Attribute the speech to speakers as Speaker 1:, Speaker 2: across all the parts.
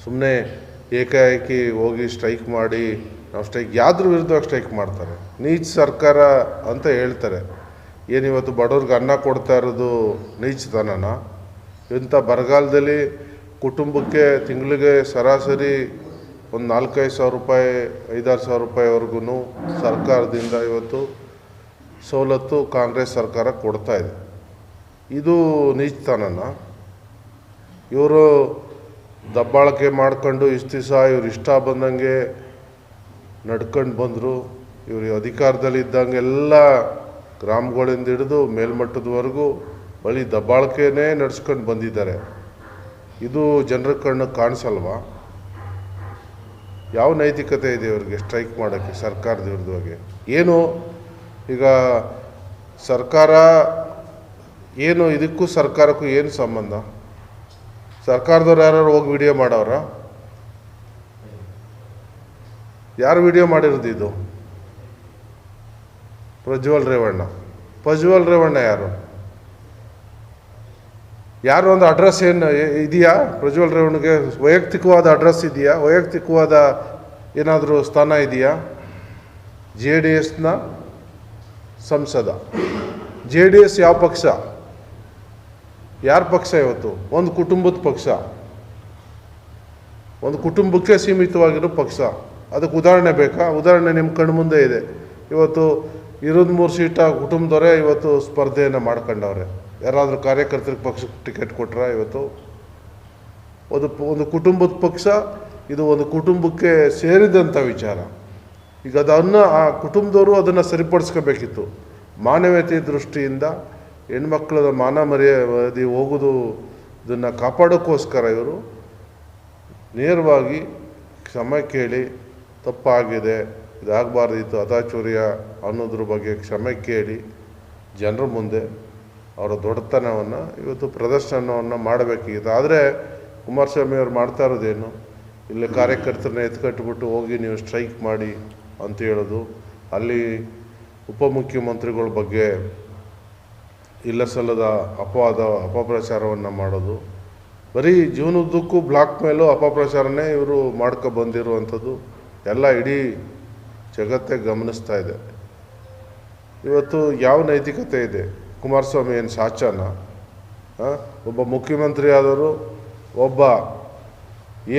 Speaker 1: ಸುಮ್ಮನೆ ಏಕಾಏಕಿ ಹೋಗಿ ಸ್ಟ್ರೈಕ್ ಮಾಡಿ ನಾವು ಸ್ಟ್ರೈಕ್ ಯಾವ್ದ್ರ ವಿರುದ್ಧವಾಗಿ ಸ್ಟ್ರೈಕ್ ಮಾಡ್ತಾರೆ? ನೀಚ ಸರ್ಕಾರ ಅಂತ ಹೇಳ್ತಾರೆ. ಏನಿವತ್ತು ಬಡವ್ರಿಗೆ ಅನ್ನ ಕೊಡ್ತಾ ಇರೋದು ನೀಚತನನ? ಇಂಥ ಬರಗಾಲದಲ್ಲಿ ಕುಟುಂಬಕ್ಕೆ ತಿಂಗಳಿಗೆ ಸರಾಸರಿ ಒಂದು 4-5 ಸಾವಿರ ರೂಪಾಯಿ 5-6 ಸಾವಿರ ರೂಪಾಯಿವರೆಗೂ ಸರ್ಕಾರದಿಂದ ಇವತ್ತು ಸವಲತ್ತು ಕಾಂಗ್ರೆಸ್ ಸರ್ಕಾರ ಕೊಡ್ತಾ ಇದೆ. ಇದು ನೀಚತನನ? ಇವರು ದಬ್ಬಾಳಿಕೆ ಮಾಡ್ಕೊಂಡು ಇಷ್ಟು ದಿವಸ ಇವ್ರು ಇಷ್ಟ ಬಂದಂಗೆ ನಡ್ಕೊಂಡು ಬಂದರು. ಇವರು ಅಧಿಕಾರದಲ್ಲಿ ಇದ್ದಂಗೆಲ್ಲ ಗ್ರಾಮಗಳಿಂದ ಹಿಡಿದು ಮೇಲ್ಮಟ್ಟದವರೆಗೂ ಬಳಿ ದಬ್ಬಾಳಿಕೆನೇ ನಡೆಸ್ಕೊಂಡು ಬಂದಿದ್ದಾರೆ. ಇದು ಜನರ ಕಣ್ಣು ಕಾಣಿಸಲ್ವಾ? ಯಾವ ನೈತಿಕತೆ ಇದೆ ಇವರಿಗೆ ಸ್ಟ್ರೈಕ್ ಮಾಡೋಕ್ಕೆ ಸರ್ಕಾರದ ವಿರುದ್ಧವಾಗಿ? ಏನು ಈಗ ಸರ್ಕಾರ ಏನು ಇದಕ್ಕೂ ಸರ್ಕಾರಕ್ಕೂ ಏನು ಸಂಬಂಧ? ಸರ್ಕಾರದವ್ರು ಯಾರು ಹೋಗಿ ವಿಡಿಯೋ ಮಾಡವ್ರ? ಯಾರು ವಿಡಿಯೋ ಮಾಡಿರೋದು ಇದು? ಪ್ರಜ್ವಲ್ ರೇವಣ್ಣ ಯಾರು? ಯಾರು ಒಂದು ಅಡ್ರೆಸ್ ಏನು ಇದೆಯಾ ಪ್ರಜ್ವಲ್ ರೇವಣ್ಣಗೆ? ವೈಯಕ್ತಿಕವಾದ ಅಡ್ರೆಸ್ ಇದೆಯಾ? ವೈಯಕ್ತಿಕವಾದ ಏನಾದರೂ ಸ್ಥಾನ ಇದೆಯಾ? JDSನ ಸಂಸದ. JDS ಯಾವ ಪಕ್ಷ? ಯಾರ ಪಕ್ಷ ಇವತ್ತು? ಒಂದು ಕುಟುಂಬದ ಪಕ್ಷ, ಒಂದು ಕುಟುಂಬಕ್ಕೆ ಸೀಮಿತವಾಗಿರೋ ಪಕ್ಷ. ಅದಕ್ಕೆ ಉದಾಹರಣೆ ಬೇಕಾ? ಉದಾಹರಣೆ ನಿಮ್ಮ ಕಣ್ಣು ಮುಂದೆ ಇದೆ. ಇವತ್ತು 23 ಸೀಟ ಕುಟುಂಬದವರೇ ಇವತ್ತು ಸ್ಪರ್ಧೆಯನ್ನು ಮಾಡ್ಕೊಂಡವ್ರೆ. ಯಾರಾದರೂ ಕಾರ್ಯಕರ್ತರಿಗೆ ಪಕ್ಷಕ್ಕೆ ಟಿಕೆಟ್ ಕೊಟ್ರ? ಇವತ್ತು ಒಂದು ಕುಟುಂಬದ ಪಕ್ಷ, ಇದು ಒಂದು ಕುಟುಂಬಕ್ಕೆ ಸೇರಿದಂಥ ವಿಚಾರ. ಈಗ ಅದನ್ನು ಆ ಕುಟುಂಬದವರು ಅದನ್ನು ಸರಿಪಡಿಸ್ಕೋಬೇಕಿತ್ತು. ಮಾನವೀಯತೆ ದೃಷ್ಟಿಯಿಂದ ಹೆಣ್ಮಕ್ಳದ ಮಾನ ಮರ್ಯಾದೆ ಹೋಗೋದು ಇದನ್ನು ಕಾಪಾಡೋಕ್ಕೋಸ್ಕರ ಇವರು ನೇರವಾಗಿ ಕ್ಷಮೆ ಕೇಳಿ ತಪ್ಪಾಗಿದೆ, ಇದಾಗಬಾರ್ದಿತ್ತು, ಅದಾಚೂರ್ಯ ಅನ್ನೋದ್ರ ಬಗ್ಗೆ ಕ್ಷಮೆ ಕೇಳಿ ಜನರ ಮುಂದೆ ಅವರ ದೊಡ್ಡತನವನ್ನು ಇವತ್ತು ಪ್ರದರ್ಶನವನ್ನು ಮಾಡಬೇಕಿತ್ತು. ಆದರೆ ಕುಮಾರಸ್ವಾಮಿ ಅವರು ಮಾಡ್ತಾ ಇರೋದೇನು? ಇಲ್ಲಿ ಕಾರ್ಯಕರ್ತರನ್ನ ಎತ್ಕಟ್ಬಿಟ್ಟು ಹೋಗಿ ನೀವು ಸ್ಟ್ರೈಕ್ ಮಾಡಿ ಅಂತ ಹೇಳೋದು, ಅಲ್ಲಿ ಉಪಮುಖ್ಯಮಂತ್ರಿಗಳ ಬಗ್ಗೆ ಇಲ್ಲ ಸಲ್ಲದ ಅಪಪ್ರಚಾರವನ್ನು ಮಾಡೋದು, ಬರೀ ಜೀವನದುದ್ದಕ್ಕೂ ಬ್ಲಾಕ್ ಮೇಲೂ ಅಪಪ್ರಚಾರನೇ ಇವರು ಮಾಡ್ಕೊ ಬಂದಿರುವಂಥದ್ದು ಎಲ್ಲ ಇಡೀ ಜಗತ್ತೇ ಗಮನಿಸ್ತಾ ಇದೆ. ಇವತ್ತು ಯಾವ ನೈತಿಕತೆ ಇದೆ? ಕುಮಾರಸ್ವಾಮಿ ಏನು ಸಾಚನ? ಒಬ್ಬ ಮುಖ್ಯಮಂತ್ರಿ ಆದವರು ಒಬ್ಬ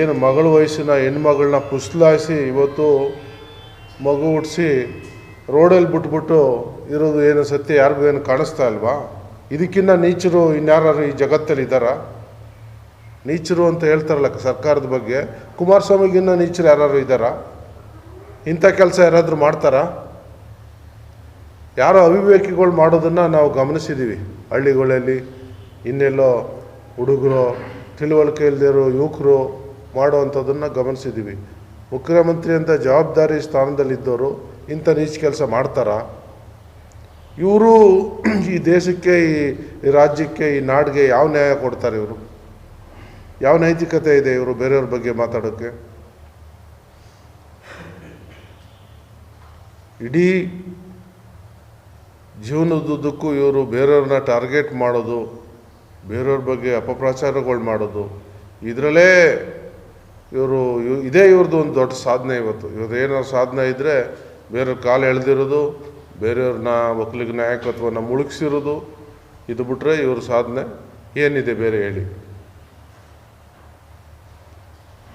Speaker 1: ಏನು ಮಗಳ ವಯಸ್ಸಿನ ಹೆಣ್ಮಗಳನ್ನ ಪುಸ್ಲಾಯಿಸಿ ಇವತ್ತು ಮಗು ಹುಟ್ಟಿಸಿ ರೋಡಲ್ಲಿ ಬಿಟ್ಬಿಟ್ಟು ಇರೋದು ಏನು ಸತ್ಯ ಯಾರಿಗೂ ಏನು ಕಾಣಿಸ್ತಾ ಇಲ್ವಾ? ಇದಕ್ಕಿಂತ ನೀಚರು ಇನ್ಯಾರು ಈ ಜಗತ್ತಲ್ಲಿ ಇದ್ದಾರಾ? ನೀಚರು ಅಂತ ಹೇಳ್ತಾರಲ್ಲ ಸರ್ಕಾರದ ಬಗ್ಗೆ, ಕುಮಾರಸ್ವಾಮಿಗಿನ್ನ ನೀಚರು ಯಾರು ಇದ್ದಾರಾ? ಇಂಥ ಕೆಲಸ ಯಾರಾದರೂ ಮಾಡ್ತಾರಾ? ಯಾರೋ ಅವಿವೇಕಿಗಳು ಮಾಡೋದನ್ನು ನಾವು ಗಮನಿಸಿದ್ದೀವಿ. ಹಳ್ಳಿಗಳಲ್ಲಿ ಇನ್ನೆಲ್ಲೋ ಹುಡುಗರು ತಿಳುವಳಿಕೆ ಇಲ್ಲದಿರೋ ಯುವಕರು ಮಾಡೋವಂಥದ್ದನ್ನು ಗಮನಿಸಿದ್ದೀವಿ. ಮುಖ್ಯಮಂತ್ರಿ ಅಂತ ಜವಾಬ್ದಾರಿ ಸ್ಥಾನದಲ್ಲಿದ್ದವರು ಇಂಥ ನೀಚ ಕೆಲಸ ಮಾಡ್ತಾರಾ? ಇವರು ಈ ದೇಶಕ್ಕೆ, ಈ ರಾಜ್ಯಕ್ಕೆ, ಈ ನಾಡಿಗೆ ಯಾವ ನ್ಯಾಯ ಕೊಡ್ತಾರೆ? ಇವರು ಯಾವ ನೈತಿಕತೆ ಇದೆ ಇವರು ಬೇರೆಯವ್ರ ಬಗ್ಗೆ ಮಾತಾಡೋಕ್ಕೆ? ಇಡೀ ಜೀವನದುದ್ದಕ್ಕೂ ಇವರು ಬೇರೆಯವ್ರನ್ನ ಟಾರ್ಗೆಟ್ ಮಾಡೋದು, ಬೇರೆಯವ್ರ ಬಗ್ಗೆ ಅಪಪ್ರಚಾರಗಳು ಮಾಡೋದು, ಇದರಲ್ಲೇ ಇದೇ ಇವ್ರದ್ದು ಒಂದು ದೊಡ್ಡ ಸಾಧನೆ. ಇವ್ರದ್ದು ಏನಾದ್ರು ಸಾಧನೆ ಇದ್ದರೆ ಬೇರೆಯವ್ರ ಕಾಲು ಎಳೆದಿರೋದು, ಬೇರೆಯವ್ರನ್ನ ಒಕ್ಕಲಿಗ ನಾಯಕತ್ವವನ್ನು ಮುಳುಗಿಸಿರೋದು, ಇದು ಬಿಟ್ಟರೆ ಇವ್ರ ಸಾಧನೆ ಏನಿದೆ ಬೇರೆ ಹೇಳಿ?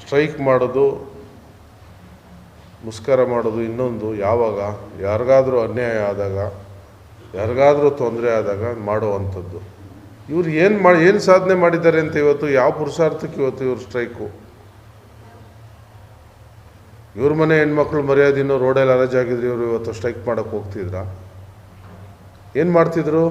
Speaker 1: ಸ್ಟ್ರೈಕ್ ಮಾಡೋದು, ಮುಷ್ಕರ ಮಾಡೋದು, ಇನ್ನೊಂದು ಯಾವಾಗ ಯಾರಿಗಾದರೂ ಅನ್ಯಾಯ ಆದಾಗ, ಯಾರಿಗಾದರೂ ತೊಂದರೆ ಆದಾಗ ಮಾಡುವಂಥದ್ದು. ಇವ್ರು ಏನು ಸಾಧನೆ ಮಾಡಿದ್ದಾರೆ ಅಂತ ಇವತ್ತು ಯಾವ ಪುರುಷಾರ್ಥಕ್ಕೆ ಇವತ್ತು ಇವ್ರ ಸ್ಟ್ರೈಕು? ಇವ್ರ ಮನೆ ಹೆಣ್ಮಕ್ಳು ಮರ್ಯಾದಿನೋ ರೋಡಲ್ಲಿ ಹರಾಜಾಗಿದ್ರು ಇವರು ಇವತ್ತು ಸ್ಟ್ರೈಕ್ ಮಾಡೋಕ್ಕೆ ಹೋಗ್ತಿದ್ರಾ? ಏನು ಮಾಡ್ತಿದ್ರು?